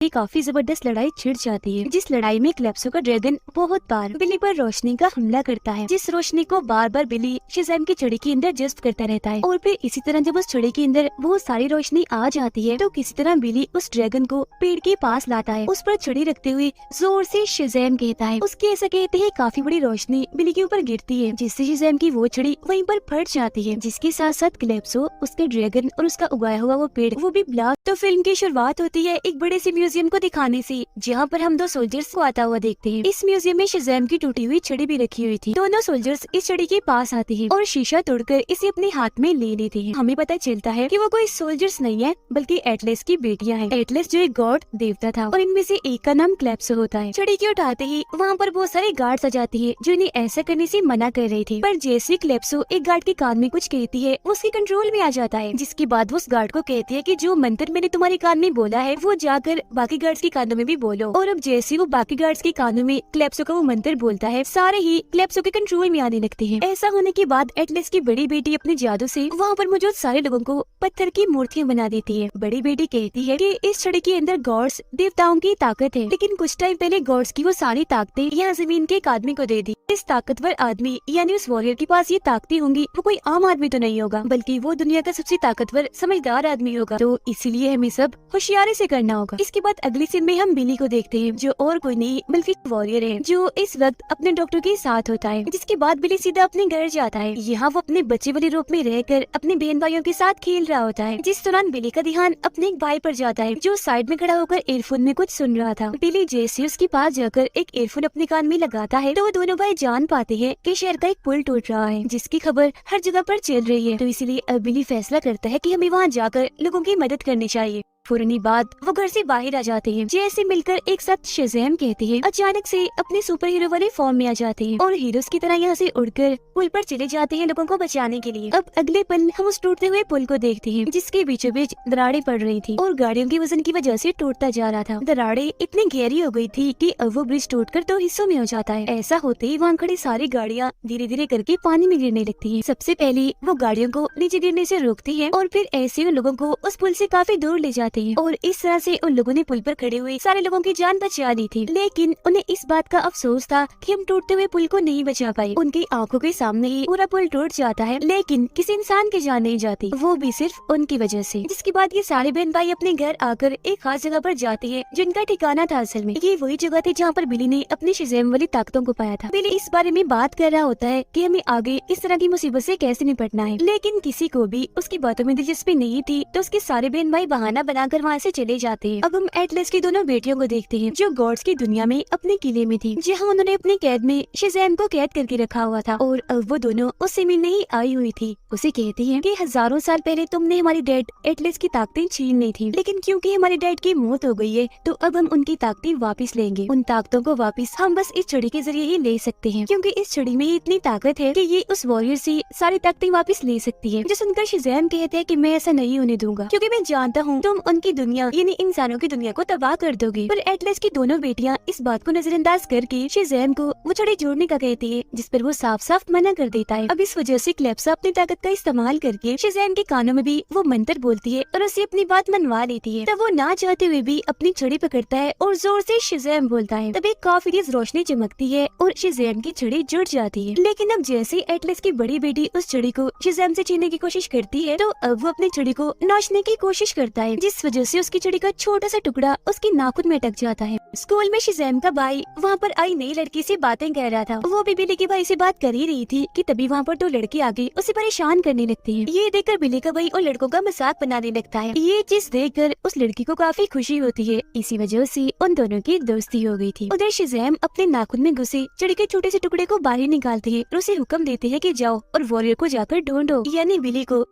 काफी जबरदस्त लड़ाई छिड़ जाती है, जिस लड़ाई में क्लेप्सो का ड्रैगन बहुत बार बिली पर रोशनी का हमला करता है, जिस रोशनी को बार बार बिली शज़ैम की छड़ी के अंदर जज्ब करता रहता है। और फिर इसी तरह जब उस छड़ी के अंदर बहुत सारी रोशनी आ जाती है तो किसी तरह बिली उस ड्रैगन को पेड़ के पास लाता है, उस पर छड़ी रखते हुए जोर से शज़ैम कहता है। उसके ऐसा कहते हैं काफी बड़ी रोशनी बिली के ऊपर गिरती है, जिससे शज़ैम की वो छड़ी वहीं पर फट जाती है, जिसके साथ साथ क्लेप्सो, उसके ड्रैगन और उसका उगाया हुआ वो पेड़ वो भी ब्लास्ट। तो फिल्म की शुरुआत होती है एक बड़े से म्यूजियम को दिखाने से, जहाँ पर हम दो सोल्जर्स को आता हुआ देखते हैं। इस म्यूजियम में शज़ैम की टूटी हुई छड़ी भी रखी हुई थी। दोनों सोल्जर्स इस छड़ी के पास आते हैं और शीशा तोड़कर इसे अपने हाथ में ले लेते हैं। हमें पता चलता है कि वो कोई सोल्जर्स नहीं है बल्कि एटलस की बेटियां हैं। एटलस जो एक गॉड देवता था और इनमें से एक का नाम क्लेप्सो होता है। छड़ी के उठाते ही वहाँ पर बहुत सारे गार्ड्स आ जाते हैं जो इन्हें ऐसा करने से मना कर रहे थे, पर जैसे क्लेप्सो एक गार्ड के कान में कुछ कहती है वो उसके कंट्रोल में आ जाता है, जिसके बाद वो उस गार्ड को कहती है कि जो मंत्र मैंने तुम्हारे कान में बोला है वो जाकर बाकी गार्ड्स के कानों में भी बोलो। और अब जैसे वो बाकी गार्ड्स के कानों में क्लेप्सो का वो मंत्र बोलता है, सारे ही क्लेप्सो के कंट्रोल में आने लगते हैं। ऐसा होने के बाद एटलस की बड़ी बेटी अपने जादू से वहाँ पर मौजूद सारे लोगों को पत्थर की मूर्तियाँ बना देती है। बड़ी बेटी कहती है कि इस छड़ी के अंदर गॉड्स देवताओं की ताकत है, लेकिन कुछ टाइम पहले गॉड्स की वो सारी ताकतें यहाँ जमीन के एक आदमी को दे दी। इस ताकतवर आदमी यानी उस वॉरियर के पास ये ताकतें होंगी, वो कोई आम आदमी तो नहीं होगा बल्कि वो दुनिया का सबसे ताकतवर समझदार आदमी होगा, तो इसीलिए हमें सब होशियारी से करना होगा। इसके बाद अगली सीन में हम बिली को देखते हैं जो और कोई नहीं बल्कि वॉरियर है, जो इस वक्त अपने डॉक्टर के साथ होता है। जिसके बाद बिली सीधा अपने घर जाता है। यहाँ वो अपने बच्चे वाले रूप में रहकर अपने बहन भाइयों के साथ खेल रहा होता है। जिस दौरान बिली का ध्यान अपने एक भाई पर जाता है जो साइड में खड़ा होकर एयरफोन में कुछ सुन रहा था। बिली जैसे उसके पास जाकर एक एयरफोन अपने कान में लगाता है तो वो दोनों भाई जान पाते हैं कि शहर का एक पुल टूट रहा है, जिसकी खबर हर जगह पर चल रही है। तो इसीलिए अब बिली फैसला करता है कि हमें वहाँ जाकर लोगों की मदद करनी चाहिए। फौरनी बाद वो घर से बाहर आ जाते हैं। जैसे मिलकर एक साथ शज़ैम कहते हैं, अचानक से अपने सुपर हीरो वाले फॉर्म में आ जाते हैं और हीरोज की तरह यहाँ से उड़कर पुल पर चले जाते हैं लोगों को बचाने के लिए। अब अगले पल हम उस टूटते हुए पुल को देखते हैं जिसके बीचों बीच दरारें पड़ रही थी और गाड़ियों के वजन की वजह से टूटता जा रहा था। दरारें इतनी गहरी हो गई थी कि अब वो ब्रिज टूटकर 2 हिस्सों में हो जाता है। ऐसा होते ही वहाँ खड़ी सारी गाड़ियाँ धीरे धीरे करके पानी में गिरने लगती है। सबसे पहले वो गाड़ियों को नीचे गिरने से रोकती है और फिर ऐसे उन लोगों को उस पुल से काफी दूर ले जाते हैं और इस तरह से उन लोगों ने पुल पर खड़े हुए सारे लोगों की जान बचा ली थी। लेकिन उन्हें इस बात का अफसोस था कि हम टूटते हुए पुल को नहीं बचा पाए। उनकी आंखों के सामने ही पूरा पुल टूट जाता है, लेकिन किसी इंसान की जान नहीं जाती, वो भी सिर्फ उनकी वजह से। जिसके बाद ये सारे बहन भाई अपने घर आकर एक खास जगह पर जाते हैं जिनका ठिकाना था असल में ये वही जगह थी जहाँ पर बिली ने अपनी शज़ैम वाली ताकतों को पाया था। बिली इस बारे में बात कर रहा होता है कि हमें आगे इस तरह की मुसीबत से कैसे निपटना है, लेकिन किसी को भी उसकी बातों में दिलचस्पी नहीं थी, तो उसके सारे बहन भाई बहाना बनाकर वहाँ से चले जाते हैं। अब हम एटलस की दोनों बेटियों को देखते हैं जो गॉड्स की दुनिया में अपने किले में थी, जहाँ उन्होंने अपने कैद में शज़ैम को कैद करके रखा हुआ था और अब वो दोनों उससे मिलने ही आई हुई थी। उसे कहती हैं कि हजारों साल पहले तुमने हमारी डैड एटलस की ताकतें छीन ली थी, लेकिन क्योंकि हमारे डैड की मौत हो गई है तो अब हम उनकी ताकतें वापस लेंगे। उन ताकतों को वापस हम बस इस छड़ी के जरिए ही ले सकते हैं, क्योंकि इस छड़ी में इतनी ताकत है कि ये उस वॉरियर से सारी ताकतें वापस ले सकती है। जो सुनकर शज़ैम कहते हैं कि मैं ऐसा नहीं होने दूंगा, क्योंकि मैं जानता हूँ तुम उनकी दुनिया यानी इंसानों की दुनिया को तबाह कर दोगे। पर एटलस की दोनों बेटियां इस बात को नजरअंदाज करके शज़ैम को वो छड़ी जोड़ने का कहती है, जिस पर वो साफ साफ मना कर देता है। अब इस वजह से क्लेप्सो अपनी ताकत का इस्तेमाल करके शज़ैम के कानों में भी वो मंत्र बोलती है और उसे अपनी बात मनवा लेती है। तब वो ना चाहते हुए भी अपनी छड़ी पकड़ता है और जोर से शज़ैम बोलता है। तब एक काफी तेज रोशनी चमकती है और शज़ैम की छड़ी जुड़ जाती है। लेकिन अब जैसे एटलस की बड़ी बेटी उस छड़ी को शज़ैम से छीनने की कोशिश करती है तो अब वो अपनी छड़ी को नोचने की कोशिश करता है, जिस वजह से उसकी छड़ी का छोटा सा टुकड़ा उसकी नाखून में अटक जाता है। स्कूल में शज़ैम का भाई वहाँ पर आई नई लड़की से बातें कर रहा था। वो भी बिली के भाई से बात कर ही रही थी कि तभी वहाँ पर 2 लड़के आगे उसे परेशान करने लगते हैं। ये देखकर बिली का भाई और लड़कों का मजाक बनाने लगता है। ये चीज देखकर उस लड़की को काफी खुशी होती है। इसी वजह से उन दोनों की दोस्ती हो गई थी। उधर शज़ैम अपने नाखून में घुसे छड़ी के छोटे से टुकड़े को बाहर निकालते हैं और उसे हुक्म देते हैं कि जाओ और वॉरियर को जाकर ढूंढो, यानी बिली को।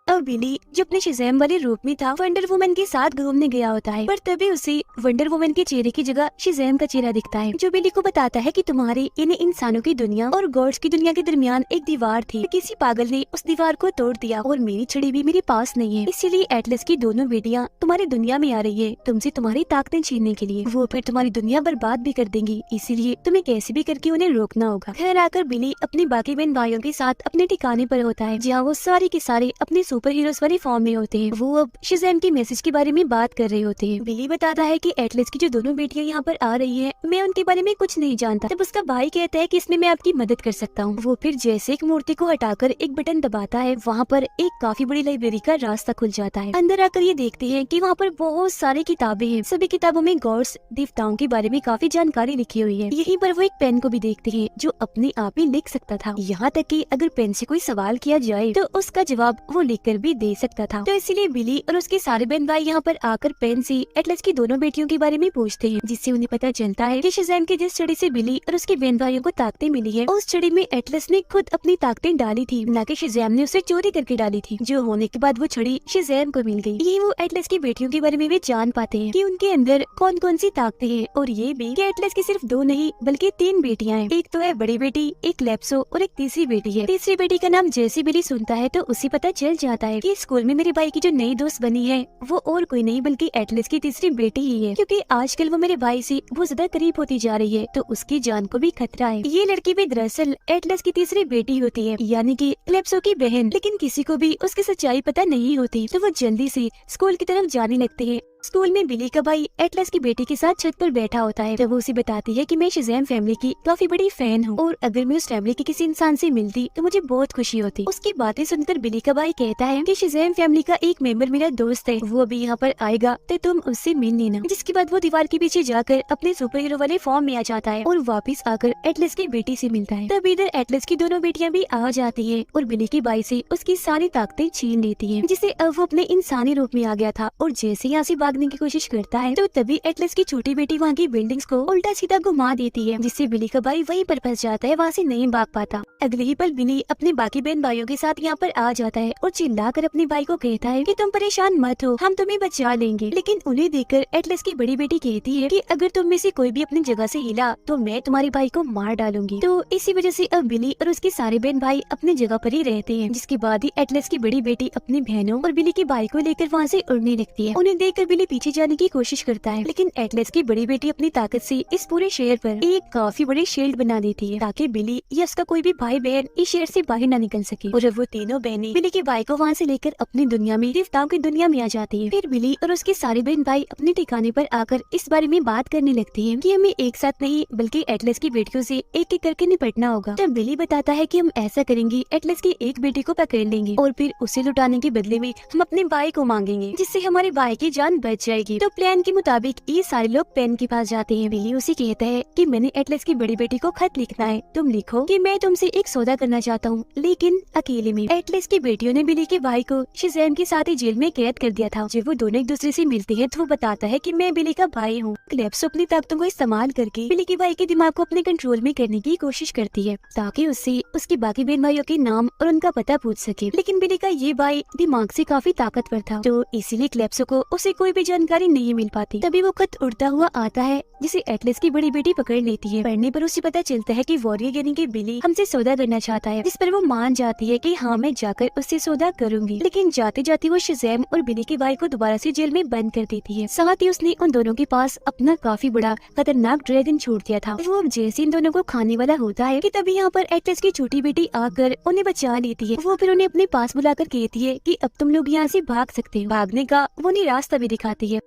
अब बिली जो अपने शज़ैम वाले रूप में था वंडर वुमन के साथ घूमने गया होता है, पर तभी उसे वंडर वुमन के चेहरे की जगह शज़ैम का चेहरा दिखता है, जो बिली को बताता है कि तुम्हारे यानी इंसानों की दुनिया और गॉड्स की दुनिया के दरमियान एक दीवार थी। किसी पागल ने उस दीवार को तोड़ दिया और मेरी छड़ी भी मेरे पास नहीं है, इसीलिए एटलस की दोनों बेटियां तुम्हारी दुनिया में आ रही है तुमसे तुम्हारी ताकतें छीनने के लिए। वो फिर तुम्हारी दुनिया बर्बाद भी कर देंगी, इसीलिए तुम्हें कैसे भी करके उन्हें रोकना होगा। घर आकर बिली अपने बाकी बहन भाइयों के साथ अपने ठिकाने पर होता है, जहाँ वो सारे के सारे अपने सुपर हीरोज वाली फॉर्म में होते हैं। वो अब शज़ैम की मैसेज के बारे में बात कर रहे होते हैं। बिली बताता है कि एटलस की जो दोनों बेटियां यहाँ पर आ रही है, मैं उनके बारे में कुछ नहीं जानता। तब उसका भाई कहता है कि इसमें मैं आपकी मदद कर सकता हूँ। वो फिर जैसे एक मूर्ति को हटाकर एक बटन दबाता है, वहाँ पर एक काफी बड़ी लाइब्रेरी का रास्ता खुल जाता है। अंदर आकर ये देखते हैं कि वहाँ पर बहुत सारी किताबें हैं। सभी किताबों में गॉड्स देवताओं के बारे में काफी जानकारी लिखी हुई है। यहीं पर वो एक पेन को भी देखते हैं जो अपने आप ही लिख सकता था। यहाँ तक कि अगर पेन से कोई सवाल किया जाए तो उसका जवाब वो लिखकर भी दे सकता था। तो इसीलिए बिली और उसके सारे बहन भाई यहाँ पर आकर पेन से एटलस की दोनों बेटियों के बारे में पूछते हैं, जिससे उन्हें पता चलता है कि शज़ैम की जिस छड़ी से बिली और उसके बहन भाइयों को ताकतें मिली है, उस छड़ी में एटलस ने खुद अपनी ताकतें डाली थी, न कि शज़ैम ने उसे चोरी करके डाली थी। जो होने के बाद वो छड़ी शज़ैम को मिल गई। ये वो एटलस की बेटियों के बारे में भी जान पाते हैं कि उनके अंदर कौन कौन सी ताकतें हैं, और ये भी कि एटलस की सिर्फ 2 नहीं बल्कि 3 बेटियां हैं। एक तो है बड़ी बेटी, एक कैलिप्सो और एक तीसरी बेटी है। तीसरी बेटी का नाम जैसे बिली सुनता है तो उसे पता चल जाता है कि स्कूल में मेरे भाई की जो नई दोस्त बनी है वो और कोई नहीं बल्कि एटलस की तीसरी बेटी ही है, क्योंकि आजकल वो मेरे भाई से बहुत ज्यादा करीब होती जा रही है, तो उसकी जान को भी खतरा है। ये लड़की भी दरअसल एटलस की तीसरी बेटी होती है, यानी कि कैलिप्सो की बहन। लेकिन किसी को भी उसकी सच्चाई पता नहीं होती, तो वो जल्दी से स्कूल की तरफ जाने लगते हैं। स्कूल में बिली का भाई एटलस की बेटी के साथ छत पर बैठा होता है। तब वो उसे बताती है कि मैं शज़ैम फैमिली की काफी बड़ी फैन हूँ, और अगर मैं उस फैमिली के किसी इंसान से मिलती तो मुझे बहुत खुशी होती। उसकी बातें सुनकर बिली का भाई कहता है कि शज़ैम फैमिली का एक मेंबर मेरा दोस्त है, वो अभी यहाँ पर आएगा तो तुम उससे मिल लेना। जिसके बाद वो दीवार के पीछे जाकर अपने सुपर हीरो वाले फॉर्म में आ जाता है और वापस आकर एटलस की बेटी से मिलता है। तब इधर एटलस की दोनों बेटियां भी आ जाती है और बिली के भाई से उसकी सारी ताकतें छीन लेती है, जिससे अब वो अपने इंसानी रूप में आ गया था। और जैसे यहाँ से भागने की कोशिश करता है तो तभी एटलस की छोटी बेटी वहाँ की बिल्डिंग्स को उल्टा सीधा घुमा देती है, जिससे बिली का भाई वहीं पर फंस जाता है, वहाँ से नहीं भाग पाता। अगले ही पल बिली अपने बाकी बहन भाइयों के साथ यहाँ पर आ जाता है और चिल्लाकर अपने भाई को कहता है कि तुम परेशान मत हो, हम तुम्हें बचा लेंगे। लेकिन उन्हें देखकर एटलस की बड़ी बेटी कहती है कि अगर तुम में से कोई भी अपनी जगह से हिला तो मैं तुम्हारे भाई को मार डालूंगी। तो इसी वजह से अब बिली और उसके सारे बहन भाई अपनी जगह पर ही रहते हैं। जिसके बाद ही एटलस की बड़ी बेटी अपनी बहनों और बिली के भाई को लेकर वहाँ से उड़ने लगती है। उन्हें देखकर बिली पीछे जाने की कोशिश करता है, लेकिन एटलस की बड़ी बेटी अपनी ताकत से इस पूरे शहर पर एक काफी बड़ी शील्ड बना देती है, ताकि बिली या उसका कोई भी भाई बहन इस शहर से बाहर न निकल सके। और अब वो तीनों बहनें बिली के भाई को वहाँ से लेकर अपनी दुनिया में, देवताओं की दुनिया में आ जाती है। फिर बिली और उसके सारे बहन भाई अपने ठिकाने पर आकर इस बारे में बात करने लगते हैं कि हमें एक साथ नहीं बल्कि एटलस की बेटियों से एक एक करके निपटना होगा। तब बिली बताता है कि हम ऐसा करेंगे, एटलस की एक बेटी को पकड़ लेंगे और फिर उसे लुटाने के बदले में हम अपने भाई को मांगेंगे, जिससे हमारे भाई की जान बच जाएगी। तो प्लान के मुताबिक ये सारे लोग पेन के पास जाते हैं। बिली उसे कहता है कि मैंने एटलस की बड़ी बेटी को खत लिखना है, तुम लिखो कि मैं तुमसे एक सौदा करना चाहता हूँ, लेकिन अकेले में। एटलस की बेटियों ने बिली के भाई को शज़ैम के साथ ही जेल में कैद कर दिया था। जब वो दोनों एक दूसरे से मिलते हैं तो वो बताता है कि मैं बिली का भाई हूँ। कैलिप्सो अपनी ताकतों को इस्तेमाल करके बिली के भाई के दिमाग को अपने कंट्रोल में करने की कोशिश करती है, ताकि उससे उसके बाकी बहन भाइयों के नाम और उनका पता पूछ सके। लेकिन बिली का ये भाई दिमाग से काफी ताकतवर था, तो इसीलिए कैलिप्सो को उसे कोई भी जानकारी नहीं मिल पाती। तभी वो खत उड़ता हुआ आता है, जिसे एटलस की बड़ी बेटी पकड़ लेती है। पढ़ने पर उसे पता चलता है कि वॉरियर यानी कि बिली हमसे सौदा करना चाहता है, जिस पर वो मान जाती है कि हाँ मैं जाकर उससे सौदा करूंगी। लेकिन जाते जाते वो शज़ैम और बिली के भाई को दोबारा से जेल में बंद कर देती है। साथ ही उसने उन दोनों के पास अपना काफी बड़ा खतरनाक ड्रैगन छोड़ दिया था। वो अब जैसे इन दोनों को खाने वाला होता है कि तभी यहाँ पर एटलस की छोटी बेटी आकर उन्हें बचा लेती है। वो फिर उन्हें अपने पास बुलाकर कहती है कि अब तुम लोग यहाँ से भाग सकते हो। भागने का वो उन्हें रास्ता भी दिखाती है।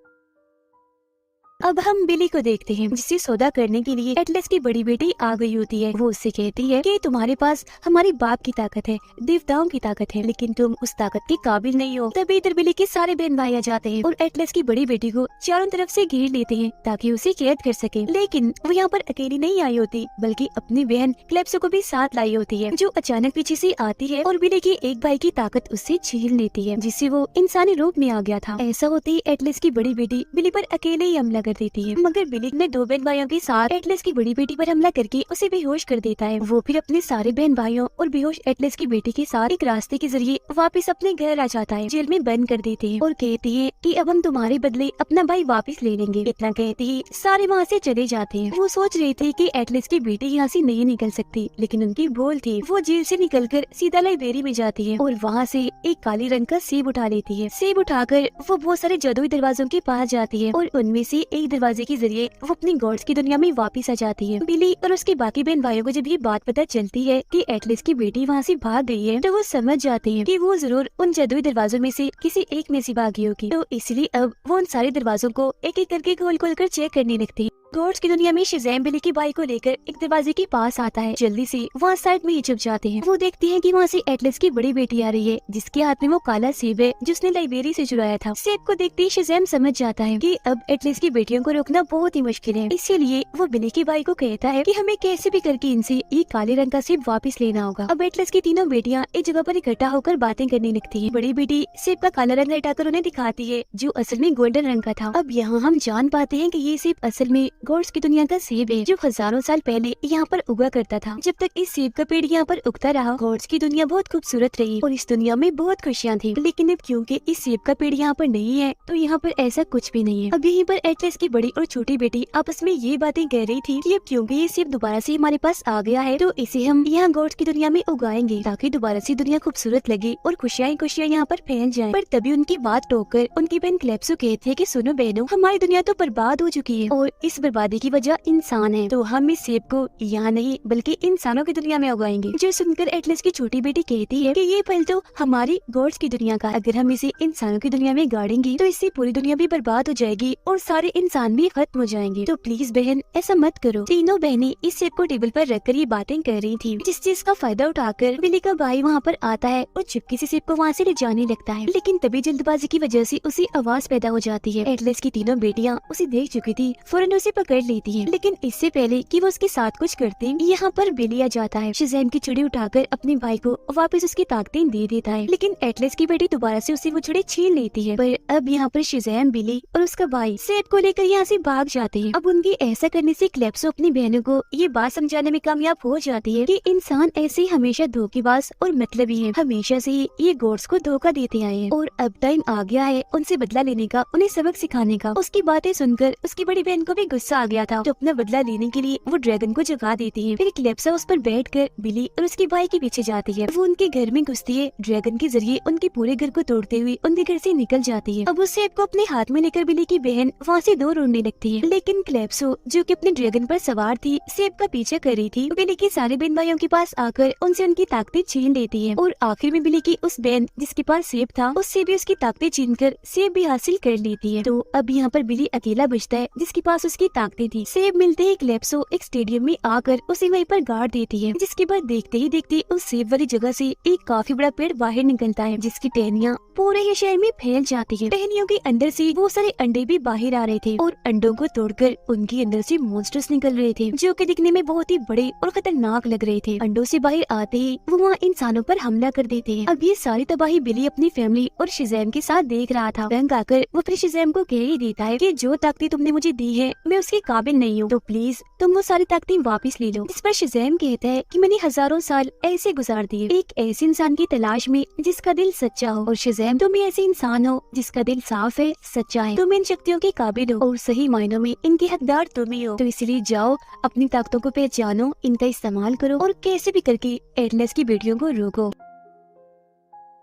अब हम बिली को देखते हैं, जिससे सौदा करने के लिए एटलस की बड़ी बेटी आ गई होती है। वो उससे कहती है कि तुम्हारे पास हमारे बाप की ताकत है, देवताओं की ताकत है, लेकिन तुम उस ताकत के काबिल नहीं हो। तभी इधर बिली के सारे बहन भाई आ जाते हैं और एटलस की बड़ी बेटी को चारों तरफ से घेर लेते हैं ताकि उसे कैद कर सके। लेकिन वो यहाँ पर अकेली नहीं आई होती, बल्कि अपनी बहन कैलिप्सो को भी साथ लाई होती है, जो अचानक पीछे से आती है और बिली के एक भाई की ताकत उससे छीन लेती है, जिससे वो इंसानी रूप में आ गया था। ऐसा होते ही एटलस की बड़ी बेटी बिली पर अकेले ही हमला कर देती है, मगर बिली ने 2 बहन भाइयों के साथ एटलस की बड़ी बेटी पर हमला करके उसे बेहोश कर देता है। वो फिर अपने सारे बहन भाइयों और बेहोश एटलस की बेटी के साथ एक रास्ते के जरिए वापस अपने घर आ जाता है। जेल में बंद कर देते हैं और कहती है कि अब हम तुम्हारे बदले अपना भाई वापस ले लेंगे। इतना कहते ही सारे वहाँ से चले जाते हैं। वो सोच रहे थे कि एटलस की बेटी यहाँ से नहीं निकल सकती, लेकिन उनकी भूल थी। वो जेल से निकलकर सीधा लाइब्रेरी में जाती है और वहाँ से एक काले रंग का सेब उठा लेती है। सेब उठाकर वो बहुत सारे जादुई दरवाजों के पास जाती है और उनमें से एक दरवाजे के जरिए वो अपनी गॉड्स की दुनिया में वापस आ जाती है। बिली और उसके बाकी बहन भाइयों को जब ये बात पता चलती है कि एटलस की बेटी वहाँ से भाग गई है, तो वो समझ जाते हैं कि वो जरूर उन जादुई दरवाजों में से किसी एक में से भागी होगी। तो इसलिए अब वो उन सारे दरवाजों को एक एक करके खोल खोल कर चेक करने लगती है। गॉड्स की दुनिया में शज़ैम बिली की बाइक को लेकर एक दरवाजे के पास आता है। जल्दी से वहाँ साइड में ही छुप जाते हैं। वो देखती हैं कि वहाँ से एटलस की बड़ी बेटी आ रही है, जिसके हाथ में वो काला सेब है जिसने लाइब्रेरी से चुराया था। सेब को देखते ही शज़ैम समझ जाता है कि अब एटलस की बेटियों को रोकना बहुत ही मुश्किल है। इसीलिए वो बिली की बाइक को कहता है कि हमें कैसे भी करके इनसे ये काले रंग का सेब वापस लेना होगा। अब एटलस की तीनों बेटियाँ एक जगह पर इकट्ठा होकर बातें करने लगती है। बड़ी बेटी सेब का काला रंग हटाकर उन्हें दिखाती है, जो असल में गोल्डन रंग का था। अब यहाँ हम जान पाते हैं कि ये सेब असल में गॉड्स की दुनिया का सेब है, जो हजारों साल पहले यहाँ पर उगा करता था। जब तक इस सेब का पेड़ यहाँ पर उगता रहा, गॉड्स की दुनिया बहुत खूबसूरत रही और इस दुनिया में बहुत खुशियाँ थी। लेकिन अब क्योंकि इस सेब का पेड़ यहाँ पर नहीं है, तो यहाँ पर ऐसा कुछ भी नहीं है। अब यहीं पर एटलस की बड़ी और छोटी बेटी आपस में ये बातें कह रही थी कि अब क्योंकि ये सेब दोबारा से हमारे पास आ गया है, तो इसे हम यहाँ गॉड्स की दुनिया में उगाएंगे, ताकि दोबारा से दुनिया खूबसूरत लगे और खुशियाँ यहाँ पर फैल जाएं। पर तभी उनकी बात टोककर उनकी बहन क्लेप्सो कहती है कि सुनो बहनों, हमारी दुनिया तो बर्बाद हो चुकी है और इस बर्बादी की वजह इंसान है, तो हम इस सेब को यहाँ नहीं बल्कि इंसानों की दुनिया में उगाएंगे। जो सुनकर एटलस की छोटी बेटी कहती है कि ये फल तो हमारी गॉड्स की दुनिया का, अगर हम इसे इंसानों की दुनिया में गाड़ेंगे तो इससे पूरी दुनिया भी बर्बाद हो जाएगी और सारे इंसान भी खत्म हो जाएंगे, तो प्लीज बहन ऐसा मत करो। तीनों बहनें इस सेब को टेबल पर रखकर ये बातें कर रही थी। जिस चीज का फायदा उठाकर बिली का भाई वहाँ पर आता है और चुपके से सेब को वहाँ से ले जाने लगता है। लेकिन तभी जल्दबाजी की वजह से उसे आवाज पैदा हो जाती है। एटलस की तीनों बेटियाँ उसे देख चुकी थी, फौरन उसे पकड़ लेती है। लेकिन इससे पहले कि वो उसके साथ कुछ करते, यहाँ पर बिली आ जाता है। शज़ैम की छुरी उठाकर अपने भाई को वापस उसकी ताकतें दे देता है। लेकिन एटलस की बेटी दोबारा से उसे वो छुरी छीन लेती है। पर अब यहाँ पर शज़ैम, बिली और उसका भाई सेब को लेकर यहाँ से भाग जाते हैं। अब उनके ऐसा करने से क्लेप्सो अपनी बहनों को ये बात समझाने में कामयाब हो जाती है कि इंसान ऐसे हमेशा धोखेबाज और मतलबी है, हमेशा से ये गॉड्स को धोखा देते आए हैं और अब टाइम आ गया है उनसे बदला लेने का, उन्हें सबक सिखाने का। उसकी बातें सुनकर उसकी बड़ी बहन को भी गुस्सा आ गया था, तो अपना बदला लेने के लिए वो ड्रैगन को जगा देती है। फिर क्लेप्सो उस पर बैठकर बिली और उसके भाई के पीछे जाती है। वो उनके घर में घुसती है, ड्रैगन के जरिए उनके पूरे घर को तोड़ते हुए उनके घर से निकल जाती है। अब उस सेब को अपने हाथ में लेकर बिली की बहन वहाँ से दूर उड़ने लगती है। लेकिन क्लेप्सो, जो कि अपने ड्रैगन पर सवार थी, सेब का पीछा कर रही थी, बिली के सारे बहन भाइयों के पास आकर उनसे उनकी ताकतें छीन लेती है और आखिर में बिली की उस बहन जिसके पास सेब था, उससे भी उसकी ताकतें छीन कर सेब भी हासिल कर लेती है। तो अब यहाँ पर बिली अकेला बचता है जिसके पास उसकी ताकतें थी। सेब मिलते ही क्लेप्सो एक स्टेडियम में आकर उसे वहीं पर गाड़ देती है, जिसके बाद देखते ही देखते उस सेब वाली जगह से एक काफी बड़ा पेड़ बाहर निकलता है, जिसकी टहनियाँ पूरे ही शहर में फैल जाती है। टहनियों के अंदर से वो सारे अंडे भी बाहर आ रहे थे और अंडों को तोड़कर उनके अंदर से मॉन्स्टर्स निकल रहे थे, जो कि दिखने में बहुत ही बड़े और खतरनाक लग रहे थे। अंडों से बाहर आते ही वो वहाँ इंसानों पर हमला कर देते हैं। अब ये सारी तबाही बिली अपनी फैमिली और शज़ैम के साथ देख रहा था। रंग आकर वो फिर शज़ैम को कह ही देता है कि जो ताकतें तुमने मुझे दी है मैं उसके काबिल नहीं हूँ, तो प्लीज तुम वो सारी ताकतें वापस ले लो। इस पर शज़ैम कहता है कि मैंने हजारों साल ऐसे गुजार दिए एक ऐसे इंसान की तलाश में जिसका दिल सच्चा हो, और शज़ैम तुम ऐसे इंसान हो जिसका दिल साफ है, सच्चा है, तुम इन शक्तियों के काबिल हो और सही मायनों में इनके हकदार तुम ही हो। तो इसलिए जाओ, अपनी ताकतों को पहचानो, इनका इस्तेमाल करो और कैसे भी करके एटलस की बेटियों को रोको।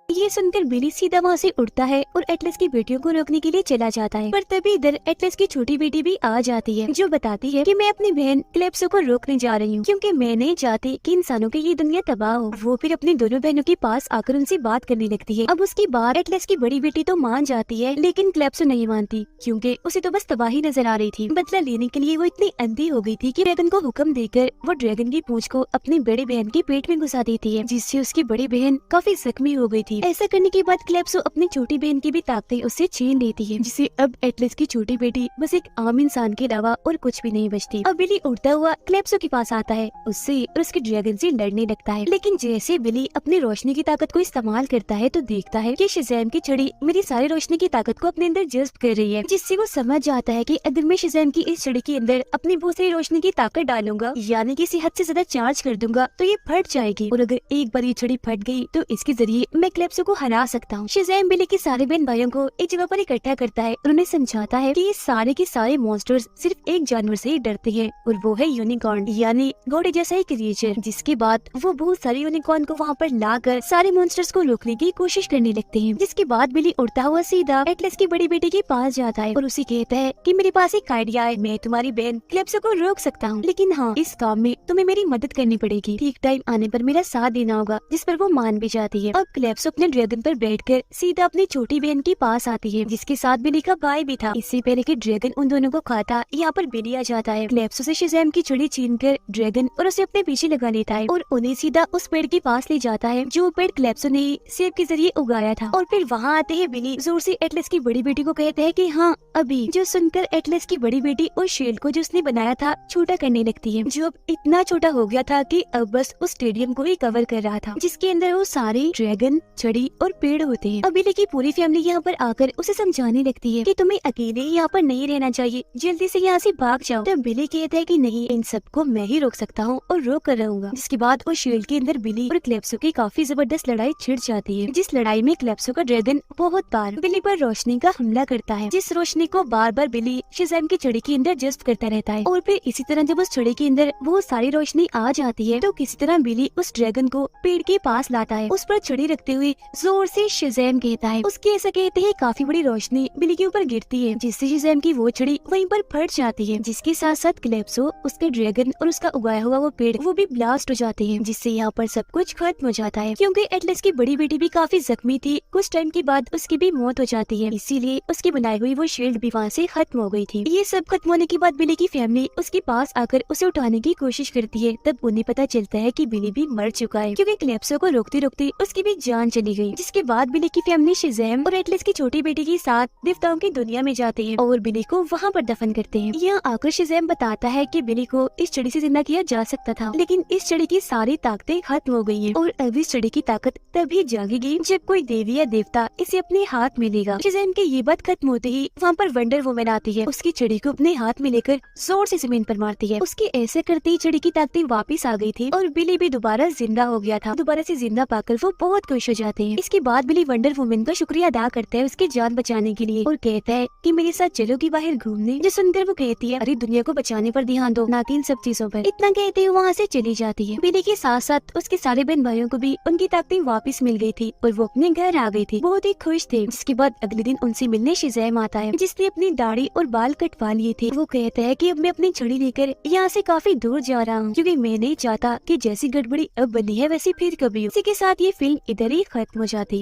ये सुनकर बिली सीधा वहाँ से उड़ता है और एटलस की बेटियों को रोकने के लिए चला जाता है। पर तभी इधर एटलस की छोटी बेटी भी आ जाती है, जो बताती है कि मैं अपनी बहन क्लेप्सो को रोकने जा रही हूँ, क्योंकि मैं नहीं चाहती कि इंसानों की ये दुनिया तबाह हो। वो फिर अपनी दोनों बहनों के पास आकर उनसे बात करने लगती है। अब उसकी बात एटलस की बड़ी बेटी तो मान जाती है, लेकिन क्लेप्सो नहीं मानती, क्योंकि उसे तो बस तबाही नजर आ रही थी। बदला लेने के लिए वो इतनी अंधी हो गई थी कि ड्रैगन को हुक्म देकर वो ड्रैगन की पूंछ को अपनी बड़ी बहन के पेट में घुसा देती है, जिससे उसकी बड़ी बहन काफी जख्मी हो गई थी। ऐसा करने के बाद क्लेप्सो अपनी छोटी बहन की भी ताकतें उससे छीन लेती है, जिससे अब एटलस की छोटी बेटी बस एक आम इंसान के अलावा और कुछ भी नहीं बचती। अब बिली उड़ता हुआ क्लेप्सो के पास आता है, उससे और उसके ड्रैगन से लड़ने लगता है। लेकिन जैसे बिली अपनी रोशनी की ताकत को इस्तेमाल करता है, तो देखता है कि शज़ैम की छड़ी मेरी सारी रोशनी की ताकत को अपने अंदर जज्ब कर रही है, जिससे वो समझ जाता है कि अगर मैं शज़ैम की इस छड़ी के अंदर अपनी बहुत सारी रोशनी की ताकत डालूंगा, यानी कि हद से ज्यादा चार्ज कर दूंगा, तो ये फट जाएगी, और अगर एक बार ये छड़ी फट गई तो इसके जरिए मैं क्लेप्सो को हरा सकता हूँ। शज़ैम बिली के सारे बहन भाइयों को एक जगह पर इकट्ठा करता है और उन्हें समझाता है कि ये सारे के सारे मॉन्स्टर्स सिर्फ एक जानवर से ही डरते हैं और वो है यूनिकॉर्न, यानी घोड़े जैसा एक क्रिएचर। जिसके बाद वो बहुत सारे यूनिकॉर्न को वहाँ पर लाकर सारे मॉन्स्टर्स को रोकने की कोशिश करने लगते हैं। जिसके बाद बिली उड़ता हुआ सीधा एटलस की बड़ी बेटी के पास जाता है और उसे कहता है कि मेरे पास एक आइडिया है, मैं तुम्हारी बहन क्लेप्सो को रोक सकता हूँ, लेकिन हाँ, इस काम में तुम्हें मेरी मदद करनी पड़ेगी। ठीक टाइम आने पर मेरा साथ देना होगा। जिस पर वो मान भी जाती है। अब क्लेप्सो अपने ड्रैगन पर बैठकर सीधा अपनी छोटी बहन के पास आती है, जिसके साथ बिली का भाई भी था। इससे पहले कि ड्रैगन उन दोनों को खाता, यहाँ पर बिली आ जाता है। क्लेप्सो से शज़ैम की छुरी छीनकर ड्रैगन और उसे अपने पीछे लगा लेता है और उन्हें सीधा उस पेड़ के पास ले जाता है जो पेड़ क्लेप्सो ने सेब के जरिए उगाया था। और फिर वहाँ आते ही बिली जोर से एटलस की बड़ी बेटी को कहते हैं कि हाँ अभी, जो सुनकर एटलस की बड़ी बेटी उस शील्ड को जो उसने बनाया था छोटा करने लगती है, जो अब इतना छोटा हो गया था कि अब बस उस स्टेडियम को ही कवर कर रहा था, जिसके अंदर वो सारे ड्रैगन, छड़ी और पेड़ होते हैं। अब बिली की पूरी फैमिली यहाँ पर आकर उसे समझाने लगती है कि तुम्हें अकेले यहाँ पर नहीं रहना चाहिए, जल्दी से यहाँ से भाग जाओ। तब बिली कहता है कि नहीं, इन सबको मैं ही रोक सकता हूँ और रोक कर रहूंगा। जिसके बाद उस शील्ड के अंदर बिली और क्लेप्सो की काफी जबरदस्त लड़ाई छिड़ जाती है, जिस लड़ाई में क्लेप्सो का ड्रैगन बहुत बार बिली पर रोशनी का हमला करता है, जिस रोशनी को बार बार बिली शज़ैम की छड़ी के अंदर जज्ब करता रहता है। और फिर इसी तरह जब उस छड़ी के अंदर बहुत सारी रोशनी आ जाती है तो किसी तरह बिली उस ड्रैगन को पेड़ के पास लाता है। उस पर छड़ी रखते हुए जोर से शज़ैम कहता है। उसके ऐसा कहते हैं काफी बड़ी रोशनी बिली के ऊपर गिरती है, जिससे शज़ैम की वो छड़ी वहीं पर फट जाती है। जिसके साथ साथ क्लेप्सो, उसके ड्रैगन और उसका उगाया हुआ वो पेड़ वो भी ब्लास्ट हो जाते हैं, जिससे यहाँ पर सब कुछ खत्म हो जाता है। क्योंकि एटलस की बड़ी बेटी भी काफी जख्मी थी, कुछ टाइम के बाद उसकी भी मौत हो जाती है, इसीलिए उसकी बनाई हुई वो शील्ड भी वहाँ से खत्म हो गई थी। ये सब खत्म होने के बाद बिली की फैमिली उसके पास आकर उसे उठाने की कोशिश करती है। तब उन्हें पता चलता है कि बिली भी मर चुका है, क्योंकि क्लेप्सो को रोकते रोकते उसकी भी जान चली गई। जिसके बाद बिली की फैमिली शज़ैम और एटलस की छोटी बेटी के साथ देवताओं की दुनिया में जाते हैं और बिली को वहाँ पर दफन करते हैं। यहाँ आकर शज़ैम बताता है कि बिली को इस छड़ी से जिंदा किया जा सकता था, लेकिन इस छड़ी की सारी ताकतें खत्म हो गई हैं और अब इस छड़ी की ताकत तभी जागेगी जब कोई देवी या देवता इसे अपने हाथ में लेगा। शज़ैम की ये बात खत्म होते ही वहाँ पर वंडर वुमन आती है, उसकी छड़ी को अपने हाथ में लेकर जोर से जमीन पर मारती है। उसके ऐसे करते ही छड़ी की ताकतें वापस आ गई थी और बिली भी दोबारा जिंदा हो गया था। दोबारा से जिंदा पाकर वो बहुत खुश हो जाते हैं। इसके बाद बिली वंडर वुमन का शुक्रिया अदा करता है उसकी जान बचाने के लिए और कहता है कि मेरे साथ चलोगी बाहर घूमने। जो सुनकर वो कहती है, अरे दुनिया को बचाने पर ध्यान दो, ना कि इन सब चीजों पर। इतना कहते हुए वहाँ से चली जाती है। बिली के साथ साथ उसके सारे बहन भाइयों को भी उनकी ताकतें वापस मिल गई थी और वो अपने घर आ गई थी, बहुत ही खुश थे। जिसके बाद अगले दिन उनसे मिलने शज़ैम आता है, जिसने अपनी दाढ़ी और बाल कटवा लिए थे। वो कहता है कि अब मैं अपनी छड़ी लेकर यहाँ से काफी दूर जा रहा हूँ, क्योंकि मैं नहीं चाहता कि जैसी गड़बड़ी अब बनी है वैसी फिर कभी हो। इसी के साथ ये फिल्म इधर ही खत्म हो जाती है।